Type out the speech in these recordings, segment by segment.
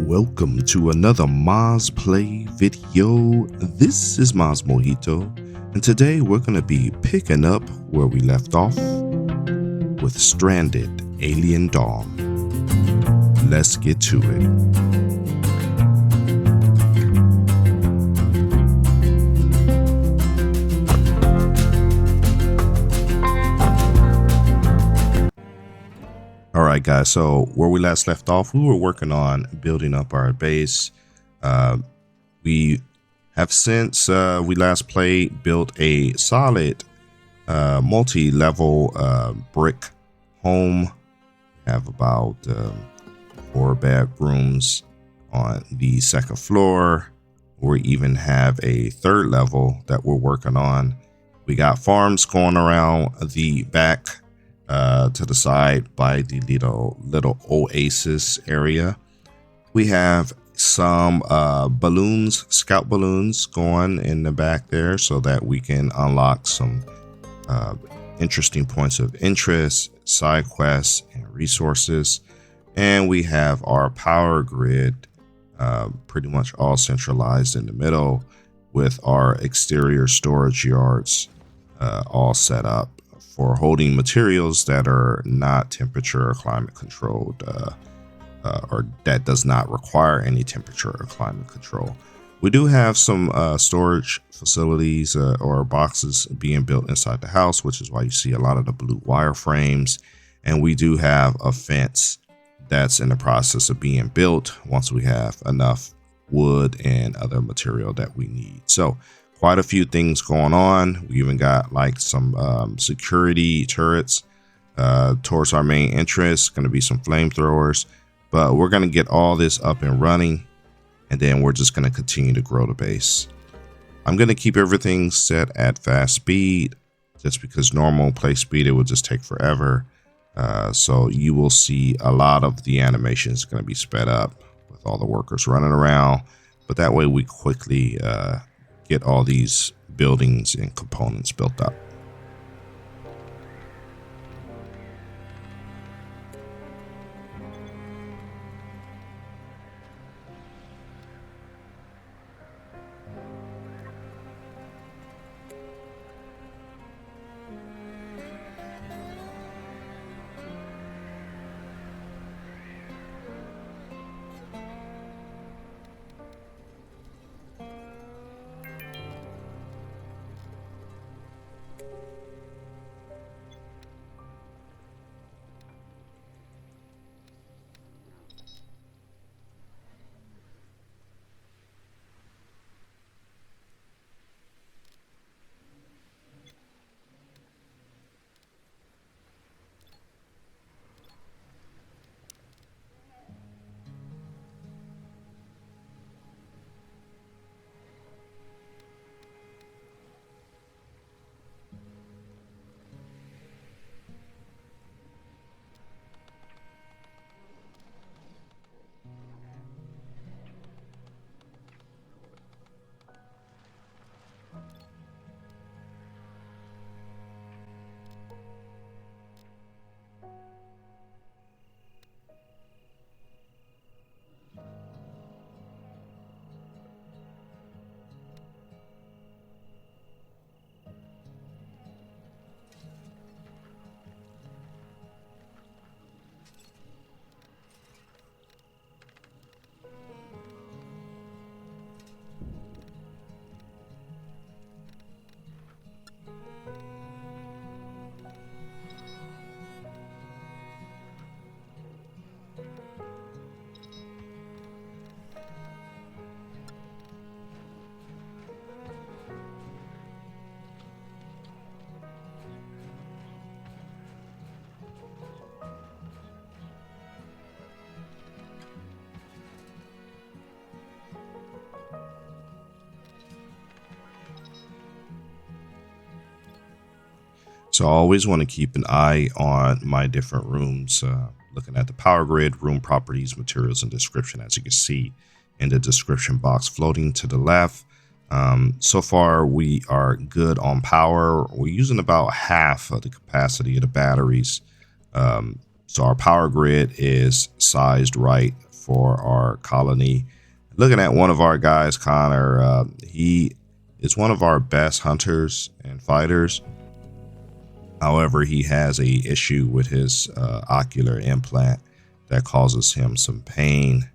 Welcome to another Moz Play video. This is Moz Mojito, and today we're going to be picking up where we left off with Stranded: Alien Dawn. Let's get to it. Alright guys, so where we last left off, we were working on building up our base. We have since we last played built a solid multi-level brick home. We have about 4 bedrooms on the second floor. We even have a third level that we're working on. We got farms going around the back to the side by the little oasis area. We have some balloons, scout balloons going in the back there so that we can unlock some interesting points of interest, side quests, and resources. And we have our power grid pretty much all centralized in the middle with our exterior storage yards all set up for holding materials that are not temperature or climate controlled, or that does not require any temperature or climate control. We do have some storage facilities or boxes being built inside the house, which is why you see a lot of the blue wire frames. And we do have a fence that's in the process of being built once we have enough wood and other material that we need. So quite a few things going on. We even got like some security turrets towards our main entrance. Going to be some flamethrowers, but we're going to get all this up and running, and then we're just going to continue to grow the base. I'm going to keep everything set at fast speed, just because normal play speed it will just take forever. So you will see a lot of the animations going to be sped up with all the workers running around, but that way we quickly get all these buildings and components built up. So I always want to keep an eye on my different rooms, looking at the power grid, room properties, materials, and description, as you can see in the description box floating to the left. So far, we are good on power. We're using about half of the capacity of the batteries. So our power grid is sized right for our colony. Looking at one of our guys, Connor, he is one of our best hunters and fighters. However, he has a issue with his ocular implant that causes him some pain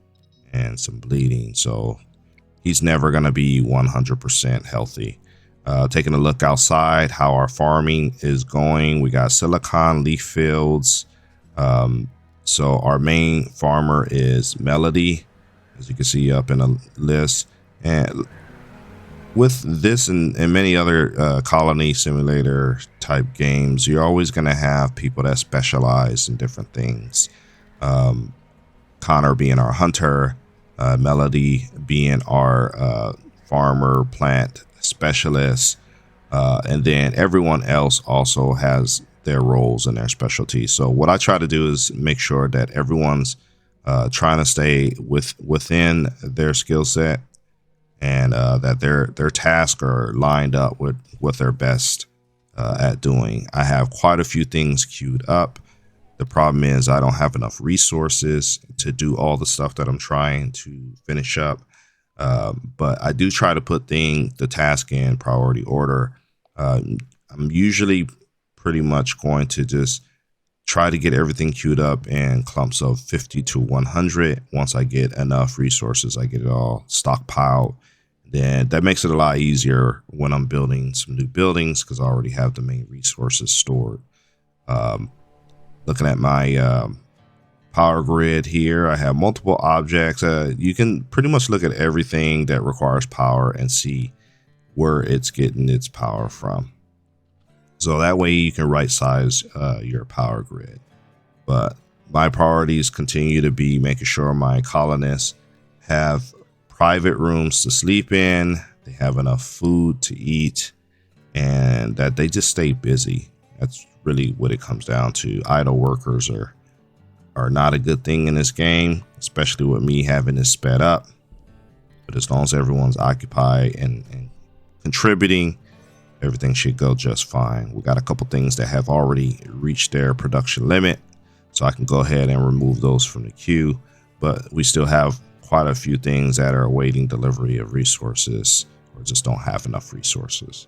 and some bleeding. So he's never going to be 100% healthy. Taking a look outside, how our farming is going. We got silicon leaf fields. So our main farmer is Melody, as you can see up in the list. And with this and many other colony simulator type games, you're always going to have people that specialize in different things. Connor being our hunter, Melody being our farmer plant specialist, and then everyone else also has their roles and their specialties. So what I try to do is make sure that everyone's trying to stay within their skill set, and that their tasks are lined up with what they're best at doing. I have quite a few things queued up. The problem is I don't have enough resources to do all the stuff that I'm trying to finish up. But I do try to put the task in priority order. I'm usually pretty much going to just try to get everything queued up in clumps of 50 to 100. Once I get enough resources, I get it all stockpiled. Then that makes it a lot easier when I'm building some new buildings because I already have the main resources stored. Looking at my power grid here, I have multiple objects. You can pretty much look at everything that requires power and see where it's getting its power from. So that way you can right size your power grid. But my priorities continue to be making sure my colonists have private rooms to sleep in, they have enough food to eat, and that they just stay busy. That's really what it comes down to. Idle workers are not a good thing in this game, especially with me having this sped up. But as long as everyone's occupied and contributing, everything should go just fine. We got a couple things that have already reached their production limit, so I can go ahead and remove those from the queue. But we still have quite a few things that are awaiting delivery of resources or just don't have enough resources.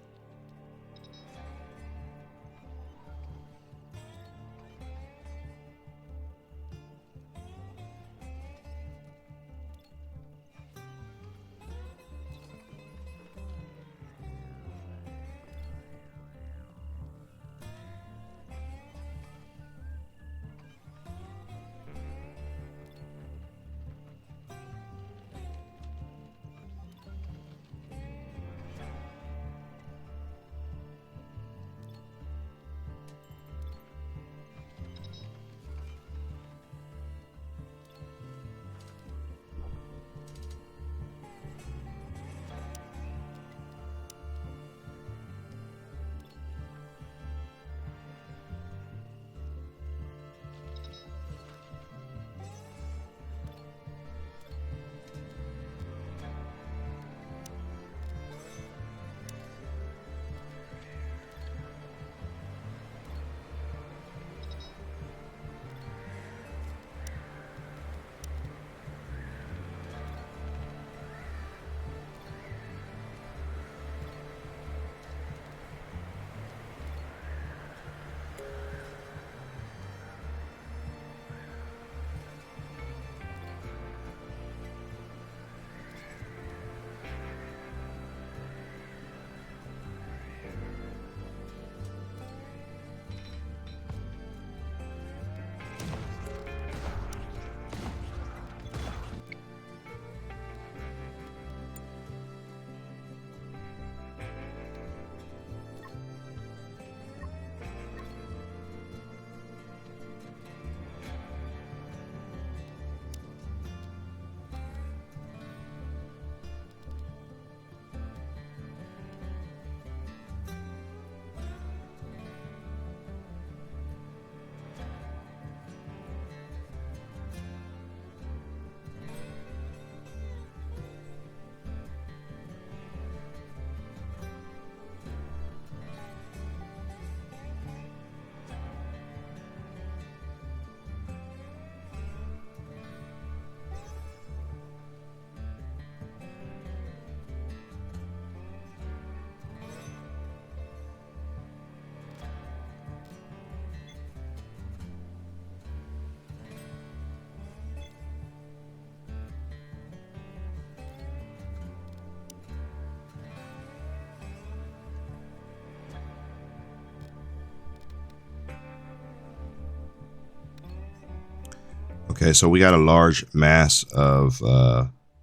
Okay, so we got a large mass of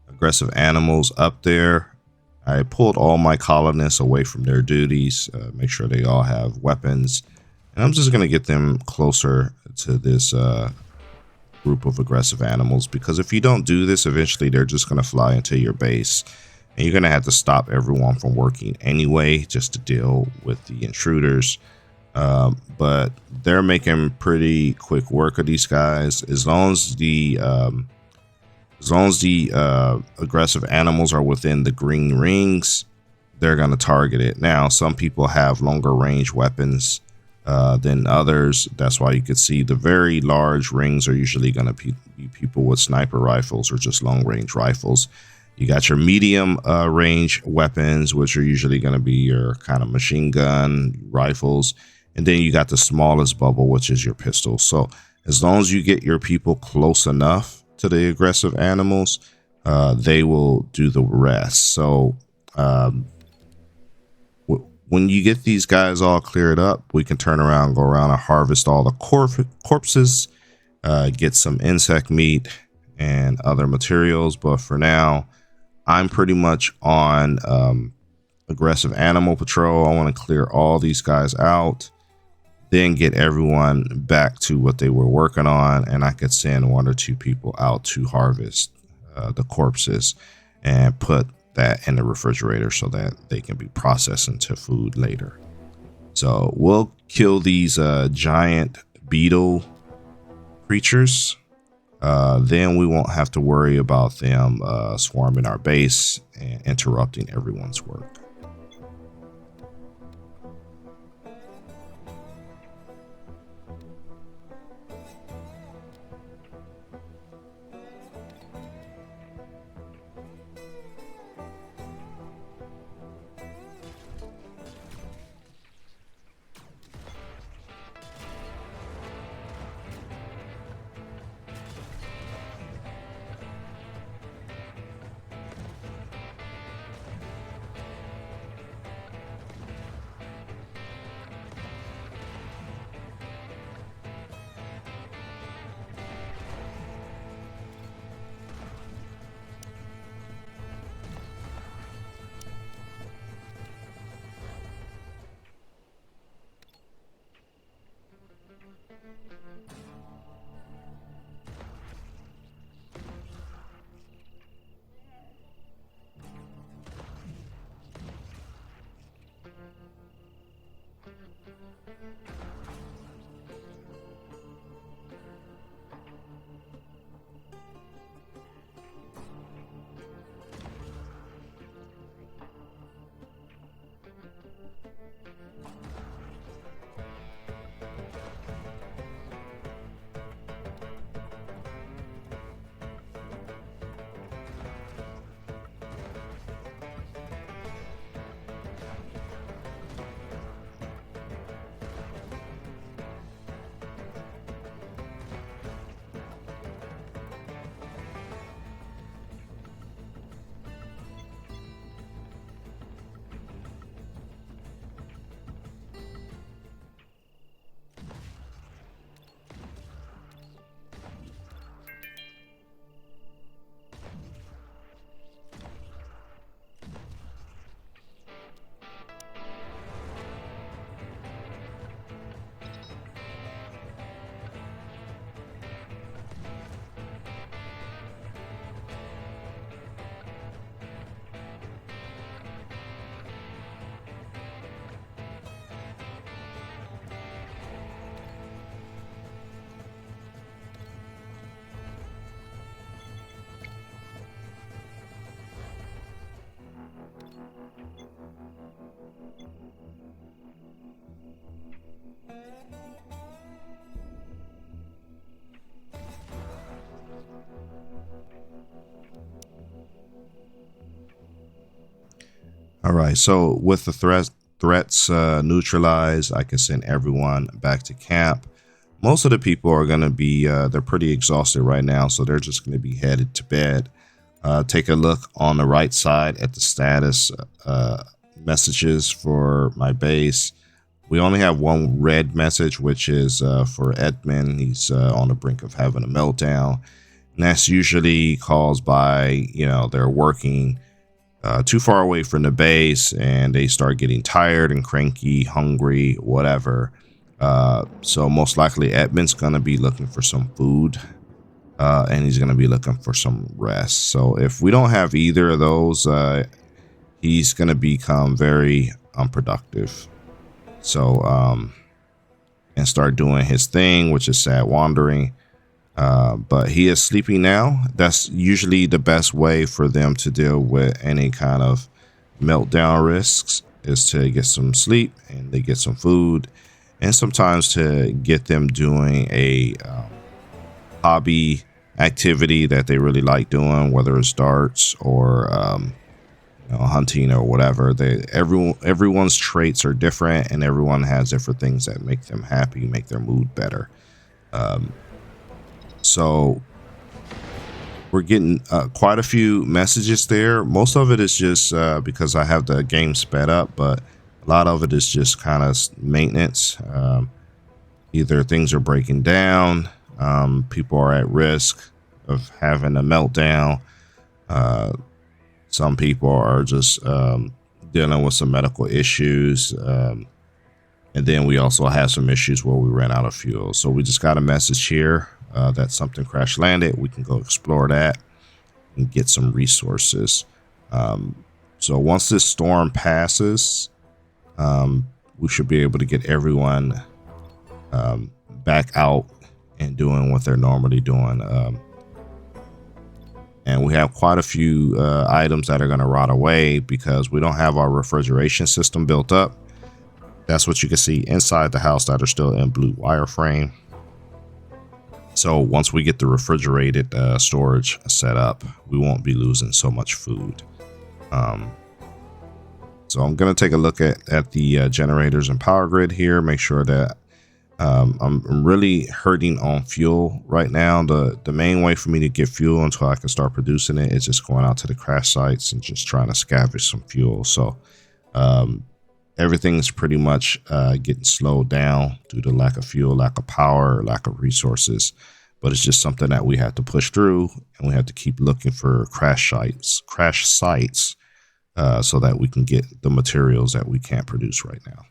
aggressive animals up there. I pulled all my colonists away from their duties, make sure they all have weapons, and I'm just going to get them closer to this group of aggressive animals, because if you don't do this, eventually they're just going to fly into your base, and you're going to have to stop everyone from working anyway just to deal with the intruders. But they're making pretty quick work of these guys. As long as the aggressive animals are within the green rings, they're going to target it. Now, some people have longer range weapons than others. That's why you could see the very large rings are usually going to be people with sniper rifles or just long range rifles. You got your medium range weapons, which are usually going to be your kind of machine gun rifles. And then you got the smallest bubble, which is your pistol. So as long as you get your people close enough to the aggressive animals, they will do the rest. So when you get these guys all cleared up, we can turn around, go around and harvest all the corpses, get some insect meat and other materials. But for now, I'm pretty much on aggressive animal patrol. I want to clear all these guys out, then get everyone back to what they were working on, and I could send 1 or 2 people out to harvest the corpses and put that in the refrigerator so that they can be processed into food later. So we'll kill these giant beetle creatures. Then we won't have to worry about them swarming our base and interrupting everyone's work. All right, so with the threats neutralized, I can send everyone back to camp. Most of the people are going to be, they're pretty exhausted right now, so they're just going to be headed to bed. Take a look on the right side at the status messages for my base. We only have one red message, which is for Edmund. He's on the brink of having a meltdown. And that's usually caused by, they're working too far away from the base and they start getting tired and cranky, hungry, whatever. So most likely Edmund's going to be looking for some food and he's going to be looking for some rest. So if we don't have either of those, he's going to become very unproductive. So, and start doing his thing, which is sad wandering. But he is sleeping now. That's usually the best way for them to deal with any kind of meltdown risks, is to get some sleep and they get some food, and sometimes to get them doing a hobby activity that they really like doing, whether it's darts or hunting or whatever. Everyone's traits are different, and everyone has different things that make them happy, make their mood better. So we're getting quite a few messages there. Most of it is just because I have the game sped up, but a lot of it is just kind of maintenance. Either things are breaking down, people are at risk of having a meltdown. Some people are just dealing with some medical issues. And then we also have some issues where we ran out of fuel. So we just got a message here that something crash landed. We can go explore that and get some resources. So once this storm passes, we should be able to get everyone back out and doing what they're normally doing. And we have quite a few items that are going to rot away because we don't have our refrigeration system built up. That's what you can see inside the house that are still in blue wireframe. So once we get the refrigerated storage set up, we won't be losing so much food. So I'm going to take a look at the generators and power grid here, make sure that I'm really hurting on fuel right now. The main way for me to get fuel until I can start producing it is just going out to the crash sites and just trying to scavenge some fuel. So everything's pretty much getting slowed down due to lack of fuel, lack of power, lack of resources. But it's just something that we have to push through, and we have to keep looking for crash sites so that we can get the materials that we can't produce right now.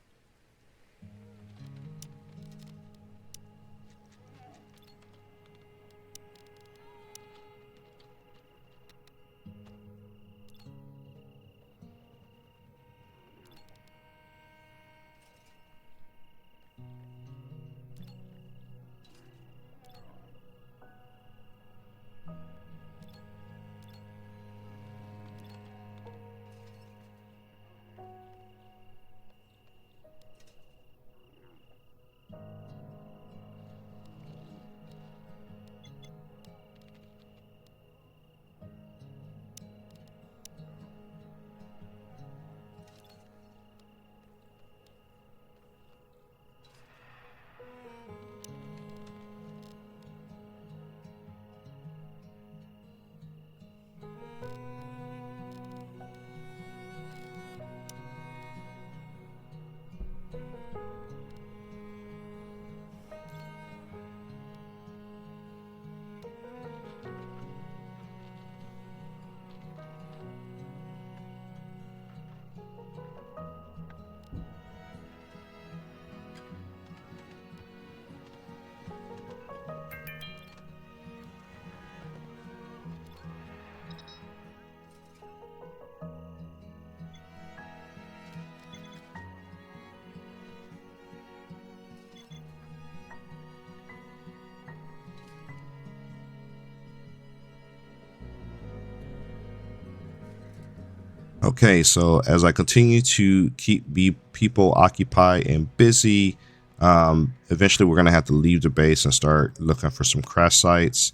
Okay, so as I continue to keep people occupied and busy, eventually we're going to have to leave the base and start looking for some crash sites.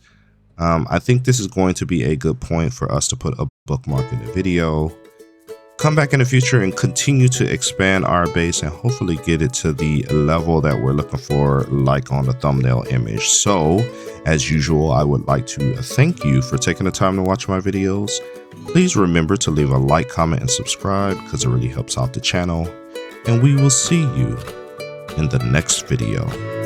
I think this is going to be a good point for us to put a bookmark in the video. Come back in the future and continue to expand our base and hopefully get it to the level that we're looking for, like on the thumbnail image. So, as usual, I would like to thank you for taking the time to watch my videos. Please remember to leave a like, comment, and subscribe because it really helps out the channel. And we will see you in the next video.